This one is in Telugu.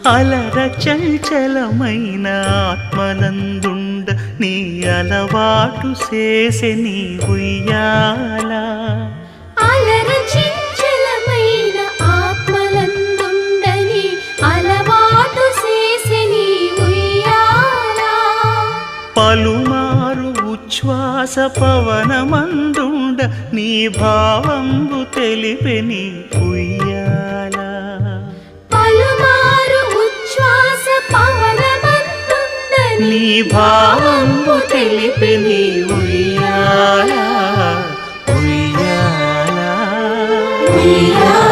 అలర చంచలమైన ఆత్మనందుండ నీ అలవాటు చేసే నీ ఉయ్యాల అలర చంచలమైన ఆత్మనందుండని అలవాటు చేసే నీ ఉయ్యాల పలుమారు ఉచ్ఛ్వాస పవనమందుండ నీ భావంబు తెలిపే నీ ఉయ్యాల పలుమారు ఉచ్ఛ్వాస పవనమందుండని నీ భావంబు తెలిపే నీ ఉయ్యాల ఉయ్యాల ఉయ్యాల